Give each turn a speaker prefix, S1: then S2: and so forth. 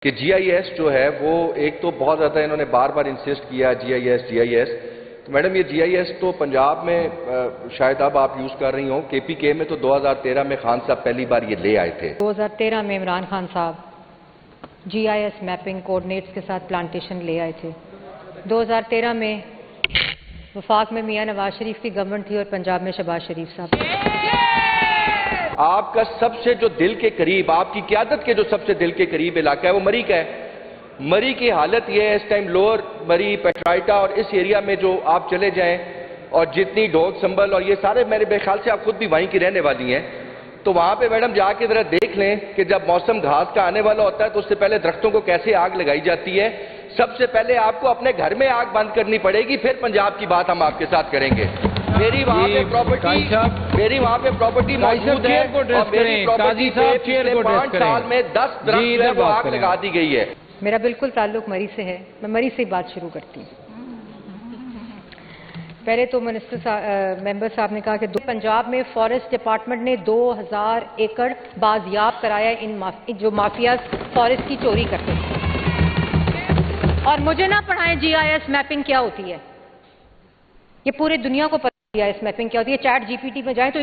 S1: کہ جی I S جو ہے وہ ایک تو بہت زیادہ انہوں نے بار بار انسسٹ کیا جی آئی ایس. تو میڈم یہ جی آئی ایس تو پنجاب میں شاید اب آپ یوز کر رہی ہوں. کے پی کے میں تو 2013 میں خان صاحب پہلی بار یہ لے آئے تھے.
S2: 2013 میں عمران خان صاحب جی آئی ایس میپنگ کوآرڈینیٹس کے ساتھ پلانٹیشن لے آئے تھے. 2013 میں وفاق میں میاں نواز شریف کی گورنمنٹ تھی اور پنجاب میں شہباز شریف صاحب.
S1: آپ کا سب سے جو دل کے قریب، آپ کی قیادت کے جو سب سے دل کے قریب علاقہ ہے وہ مری کا ہے. مری کی حالت یہ ہے اس ٹائم، لوور مری، پیٹرائٹا اور اس ایریا میں جو آپ چلے جائیں اور جتنی ڈوگ سنبل اور یہ سارے، میرے خیال سے آپ خود بھی وہیں کی رہنے والی ہیں، تو وہاں پہ میڈم جا کے ذرا دیکھ لیں کہ جب موسم گھاس کا آنے والا ہوتا ہے تو اس سے پہلے درختوں کو کیسے آگ لگائی جاتی ہے. سب سے پہلے آپ کو اپنے گھر میں آگ بند کرنی پڑے گی، پھر پنجاب کی بات ہم آپ کے ساتھ کریں گے. میری وہاں پہ پراپرٹی موجود ہے اور میری پراپرٹی پہ پچھلے 5 سال میں 10 درخت جو ہے وہ آگ لگا دی گئی ہے.
S2: میرا بالکل تعلق مری سے ہے. میں مری سے بات شروع کرتی ہوں. پہلے تو ممبر صاحب نے کہا کہ پنجاب میں فارسٹ ڈپارٹمنٹ نے 2000 ایکڑ بازیاب کرایا ان جو مافیاز فارسٹ کی چوری کرتے ہیں. اور مجھے نہ پڑھائیں جی آئی ایس میپنگ کیا ہوتی ہے. یہ پورے دنیا کو پتہ ہے جی آئی ایس میپنگ کیا ہوتی ہے. چیٹ جی پی ٹی میں جائیں تو